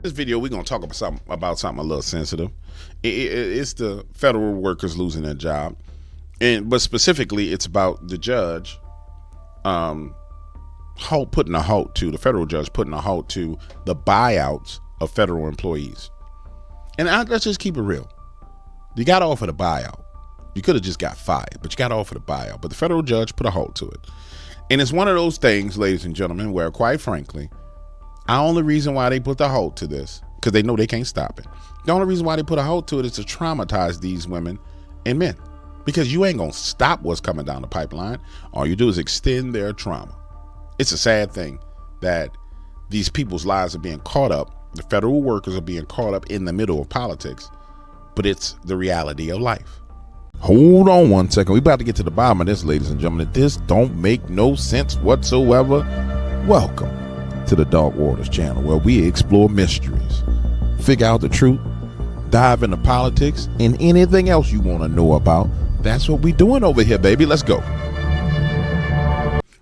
This video, we're gonna talk about something a little sensitive. It's the federal workers losing their job, but specifically, it's about the judge, putting a halt to the federal judge putting a halt to the buyouts of federal employees. And let's just keep it real. You got to offer the buyout. You could have just got fired, but you got to offer the buyout. But the federal judge put a halt to it, and it's one of those things, ladies and gentlemen, where quite frankly, the only reason why they put the halt to this, because they know they can't stop it. The only reason why they put a halt to it is to traumatize these women and men, because you ain't going to stop what's coming down the pipeline. All you do is extend their trauma. It's a sad thing that these people's lives are being caught up. The federal workers are being caught up in the middle of politics, but it's the reality of life. Hold on one second. We're about to get to the bottom of this, ladies and gentlemen. This don't make no sense whatsoever. Welcome to the Dark Waters channel, where we explore mysteries, figure out the truth, dive into politics, and anything else you want to know about. That's what we doing over here, baby. Let's go.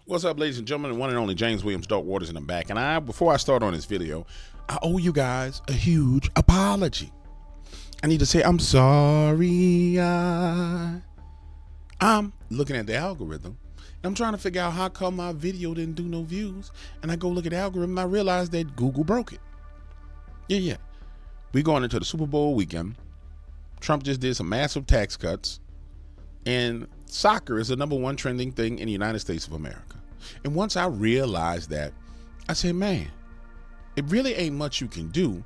What's up, ladies and gentlemen? The one and only James Williams, Dark Waters, in the back. And before I start on this video, I owe you guys a huge apology. I need to say I'm sorry. I'm looking at the algorithm. I'm trying to figure out how come my video didn't do no views. And I go look at the algorithm and I realize that Google broke it. Yeah. We going into the Super Bowl weekend. Trump just did some massive tax cuts. And soccer is the #1 trending thing in the United States of America. And once I realized that, I said, man, it really ain't much you can do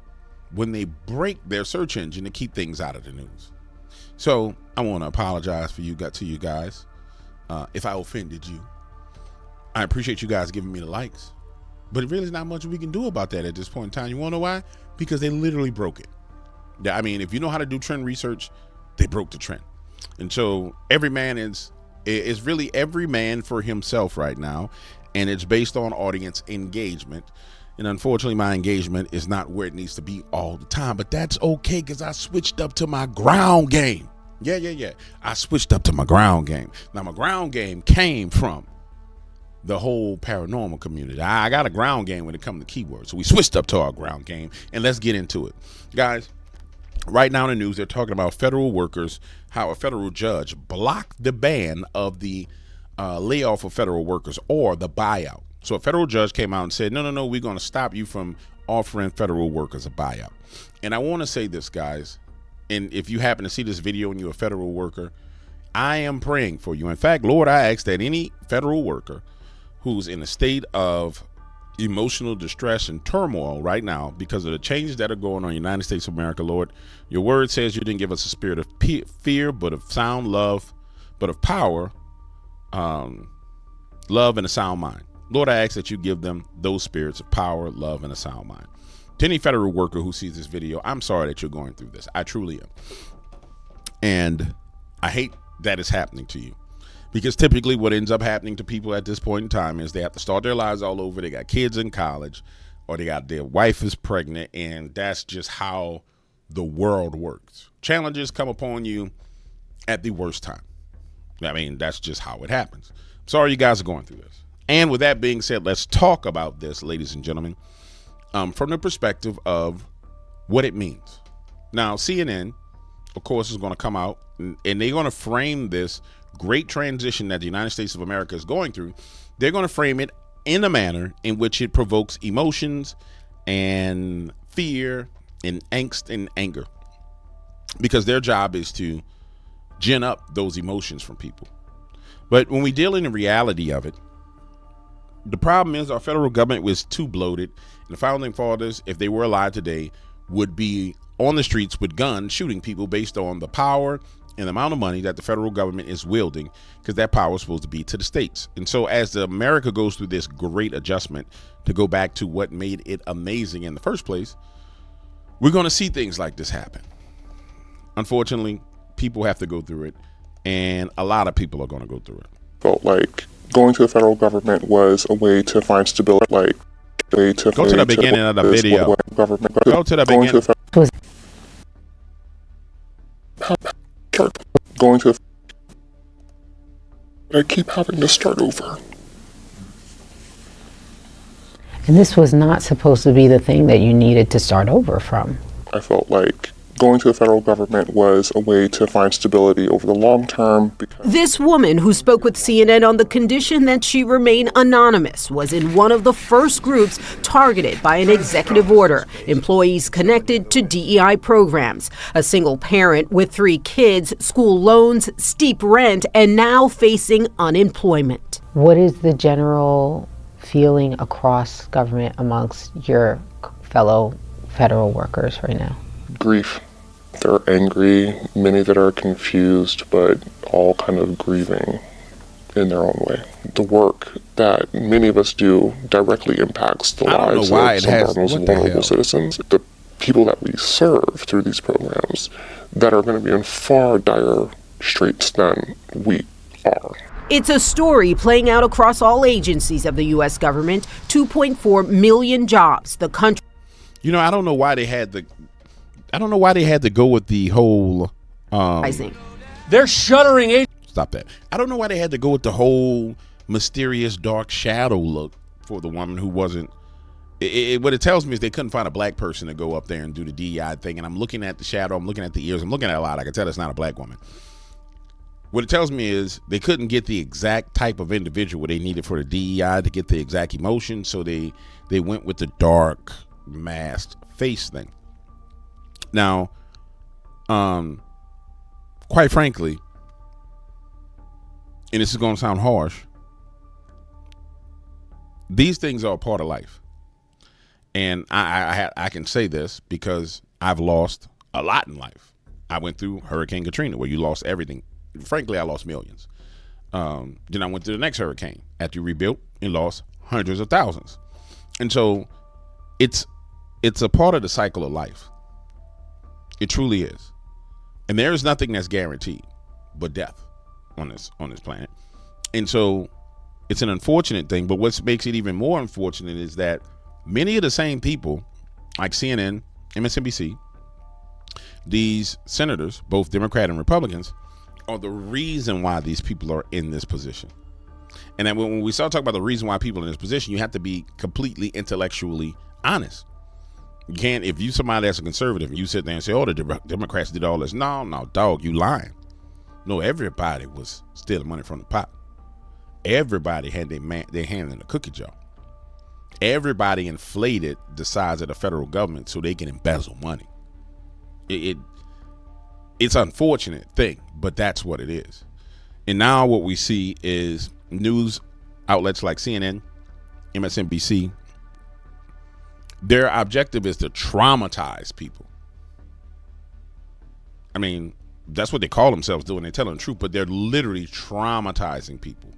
when they break their search engine to keep things out of the news. So I want to apologize to you guys. If I offended you. I appreciate you guys giving me the likes, but it really is not much we can do about that at this point in time. You want to know why? Because they literally broke it. Yeah, I mean, if you know how to do trend research, they broke the trend. And so every man is really every man for himself right now, and it's based on audience engagement. And unfortunately, my engagement is not where it needs to be all the time, but that's okay because I switched up to my ground game. Yeah. I switched up to my ground game. Now, my ground game came from the whole paranormal community. I got a ground game when it comes to keywords. So we switched up to our ground game, and let's get into it. Guys, right now in the news, they're talking about federal workers, how a federal judge blocked the ban of the layoff of federal workers or the buyout. So a federal judge came out and said, no, we're going to stop you from offering federal workers a buyout. And I want to say this, guys. And if you happen to see this video and you're a federal worker, I am praying for you. In fact, Lord, I ask that any federal worker who's in a state of emotional distress and turmoil right now because of the changes that are going on in the United States of America, Lord, your word says you didn't give us a spirit of fear, but of sound love, but of power, love, and a sound mind. Lord, I ask that you give them those spirits of power, love, and a sound mind. To any federal worker who sees this video, I'm sorry that you're going through this. I truly am. And I hate that it's happening to you, because typically what ends up happening to people at this point in time is they have to start their lives all over. They got kids in college, or their wife is pregnant, and that's just how the world works. Challenges come upon you at the worst time. I mean, that's just how it happens. I'm sorry you guys are going through this. And with that being said, let's talk about this, ladies and gentlemen, from the perspective of what it means. Now, CNN, of course, is going to come out and they're going to frame this great transition that the United States of America is going through. They're going to frame it in a manner in which it provokes emotions and fear and angst and anger, because their job is to gin up those emotions from people. But when we deal in the reality of it, the problem is our federal government was too bloated, and the founding fathers, if they were alive today, would be on the streets with guns shooting people based on the power and the amount of money that the federal government is wielding, because that power is supposed to be to the states. And so as America goes through this great adjustment to go back to what made it amazing in the first place, we're going to see things like this happen. Unfortunately, people have to go through it, and a lot of people are going to go through it. Felt like going to the federal government was a way to find stability, like a way to go to the beginning of the video. Go to the beginning. Going to I keep having to start over. And this was not supposed to be the thing that you needed to start over from. I felt like going to the federal government was a way to find stability over the long term. This woman, who spoke with CNN on the condition that she remain anonymous, was in one of the first groups targeted by an executive order, employees connected to DEI programs. A single parent with 3 kids, school loans, steep rent, and now facing unemployment. What is the general feeling across government amongst your fellow federal workers right now? Grief. They're angry, many that are confused, but all kind of grieving in their own way. The work that many of us do directly impacts the lives of some of our most vulnerable citizens. The people that we serve through these programs that are going to be in far dire straits than we are. It's a story playing out across all agencies of the U.S. government, 2.4 million jobs. The country. You know, I don't know why they had to go with the whole they're shuttering. Stop that. I don't know why they had to go with the whole mysterious dark shadow look for the woman who wasn't. What it tells me is they couldn't find a black person to go up there and do the DEI thing. And I'm looking at the shadow, I'm looking at the ears, I'm looking at a lot. I can tell it's not a black woman. What it tells me is they couldn't get the exact type of individual they needed for the DEI to get the exact emotion. So they went with the dark masked face thing. Now, quite frankly, and this is going to sound harsh, these things are a part of life. And I can say this because I've lost a lot in life. I went through Hurricane Katrina, where you lost everything. Frankly, I lost millions. Then I went to the next hurricane. After you rebuilt, you lost hundreds of thousands. And so it's a part of the cycle of life. It truly is. And there is nothing that's guaranteed but death on this planet. And so it's an unfortunate thing, but what makes it even more unfortunate is that many of the same people, like CNN, MSNBC, these senators, both Democrat and Republicans, are the reason why these people are in this position. And then when we start talking about the reason why people are in this position, you have to be completely intellectually honest. You can't, if you somebody that's a conservative and you sit there and say, oh, the Democrats did all this. No, dog, you lying. No, everybody was stealing money from the pot. Everybody had their hand in the cookie jar. Everybody inflated the size of the federal government so they can embezzle money. It's an unfortunate thing, but that's what it is. And now what we see is news outlets like CNN, MSNBC, their objective is to traumatize people. I mean, that's what they call themselves doing. They're telling the truth, but they're literally traumatizing people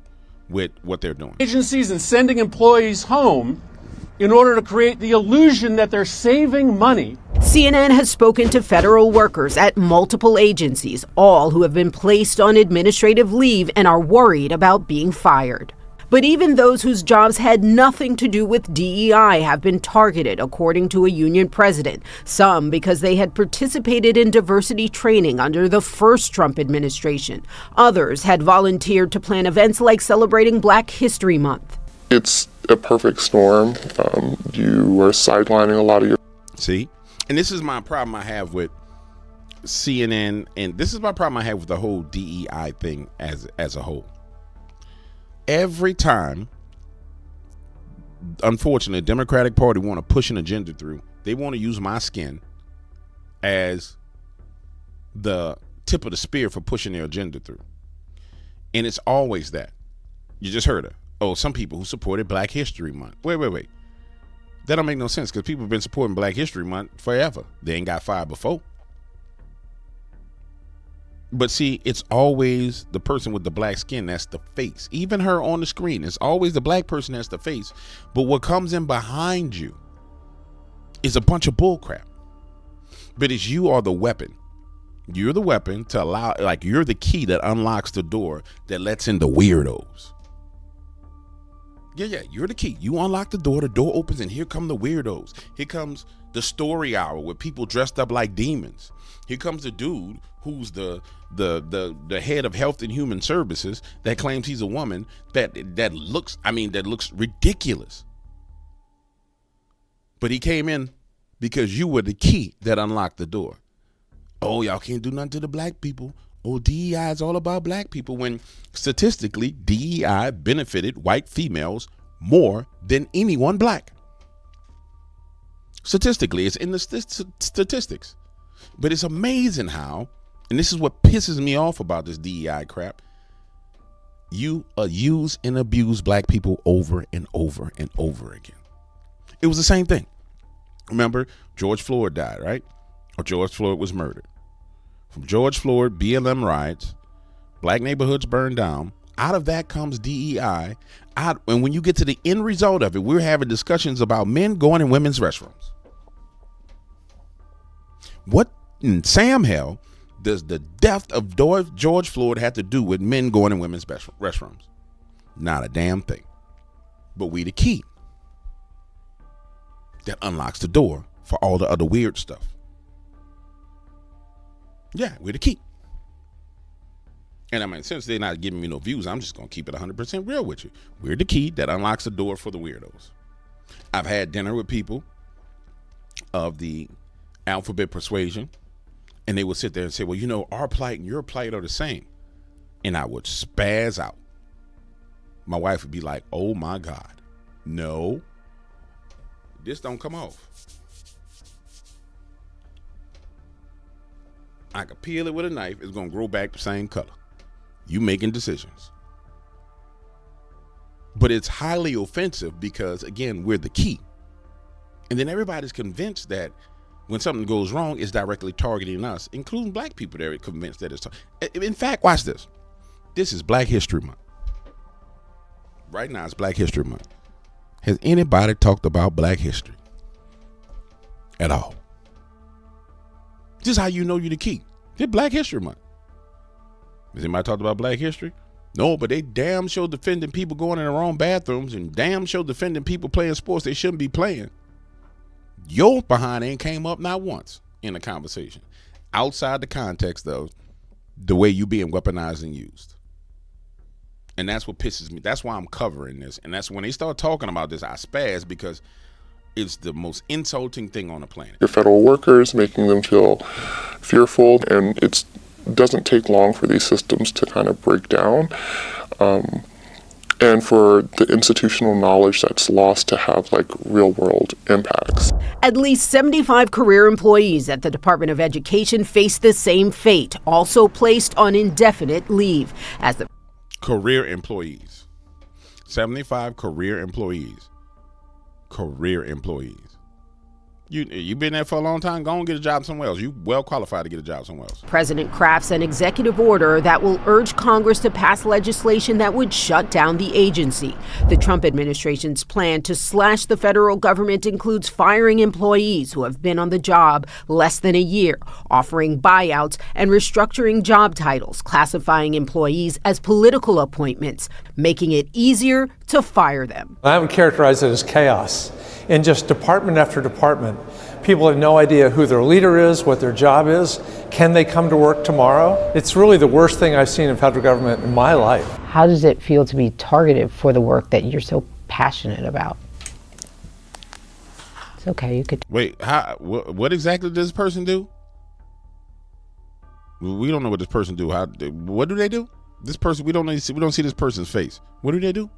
with what they're doing. Agencies and sending employees home in order to create the illusion that they're saving money. CNN has spoken to federal workers at multiple agencies, all who have been placed on administrative leave and are worried about being fired. But even those whose jobs had nothing to do with DEI have been targeted, according to a union president. Some because they had participated in diversity training under the first Trump administration. Others had volunteered to plan events like celebrating Black History Month. It's a perfect storm. You are sidelining a lot of your... See? And this is my problem I have with CNN, and this is my problem I have with the whole DEI thing as a whole. Every time, unfortunately, the Democratic Party want to push an agenda through, they want to use my skin as the tip of the spear for pushing their agenda through. And it's always that. You just heard it. Oh, some people who supported Black History Month. Wait. That don't make no sense because people have been supporting Black History Month forever. They ain't got fired before. But see, it's always the person with the black skin that's the face. Even her on the screen, it's always the black person that's the face. But what comes in behind you is a bunch of bullcrap. But it's you are the weapon. You're the weapon to allow, like you're the key that unlocks the door that lets in the weirdos. Yeah, you're the key. You unlock the door opens, and here come the weirdos. Here comes the story hour with people dressed up like demons. Here comes the dude who's the head of Health and Human Services that claims he's a woman that looks ridiculous. But he came in because you were the key that unlocked the door. Oh, y'all can't do nothing to the black people. Oh, DEI is all about black people, when statistically DEI benefited white females more than anyone black. Statistically, it's in the statistics. But it's amazing how, and this is what pisses me off about this DEI crap, you use and abuse black people over and over and over again. It was the same thing. Remember, George Floyd died, right? Or George Floyd was murdered. From George Floyd, BLM riots, black neighborhoods burned down. Out of that comes DEI. And when you get to the end result of it, we're having discussions about men going in women's restrooms. What in Sam hell does the death of George Floyd have to do with men going in women's restrooms? Not a damn thing. But we the key that unlocks the door for all the other weird stuff. Yeah, we're the key. And I mean, since they're not giving me no views, I'm just going to keep it 100% real with you. We're the key that unlocks the door for the weirdos. I've had dinner with people of the alphabet persuasion, and they would sit there and say, well, you know, our plight and your plight are the same. And I would spaz out. My wife would be like, oh my God, no, this don't come off. I could peel it with a knife. It's going to grow back the same color. You making decisions. But it's highly offensive because, again, we're the key. And then everybody's convinced that when something goes wrong, it's directly targeting us, including black people. They're convinced that it's. In fact, watch this. This is Black History Month. Right now, it's Black History Month. Has anybody talked about black history at all? This is how you know you're the key. It's Black History Month. Has anybody talked about black history? No, but they damn sure defending people going in their own bathrooms and damn sure defending people playing sports they shouldn't be playing. Your behind ain't came up not once in a conversation outside the context of the way you being weaponized and used. And that's what pisses me. That's why I'm covering this. And that's when they start talking about this, I spaz, because it's the most insulting thing on the planet. Your federal workers, making them feel fearful, and it doesn't take long for these systems to kind of break down, and for the institutional knowledge that's lost to have like real world impacts. At least 75 career employees at the Department of Education face the same fate, also placed on indefinite leave. As the career employees, 75 career employees. You've been there for a long time. Go and get a job somewhere else. You well qualified to get a job somewhere else. President crafts an executive order that will urge Congress to pass legislation that would shut down the agency. The Trump administration's plan to slash the federal government includes firing employees who have been on the job less than a year, offering buyouts, and restructuring job titles, classifying employees as political appointments, making it easier to fire them. I would characterize it as chaos. In just department after department, people have no idea who their leader is, what their job is. Can they come to work tomorrow? It's really the worst thing I've seen in federal government in my life. How does it feel to be targeted for the work that you're so passionate about? It's okay, you could. Wait, what exactly does this person do? We don't know what this person do. What do they do? This person, we don't see this person's face. What do they do?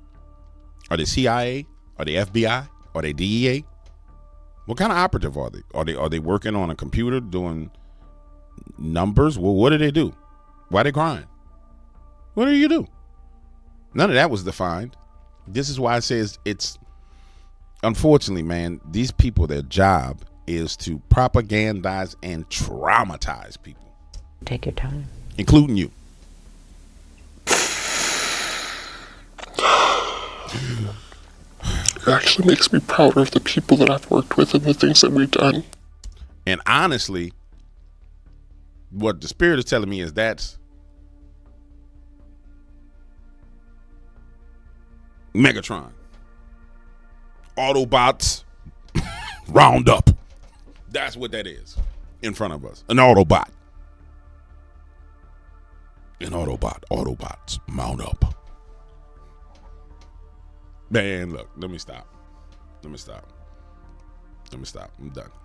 Are they CIA? Are they FBI? Are they DEA? What kind of operative are they? Are they working on a computer doing numbers? Well, what do they do? Why are they crying? What do you do? None of that was defined. This is why I say it's unfortunately, man, these people, their job is to propagandize and traumatize people. Take your time. Including you. It actually makes me prouder of the people that I've worked with and the things that we've done. And honestly, what the spirit is telling me is that's Megatron. Autobots round up. That's what that is in front of us. An Autobot. An Autobot. Autobots mount up. Man, look, let me stop. Let me stop. I'm done.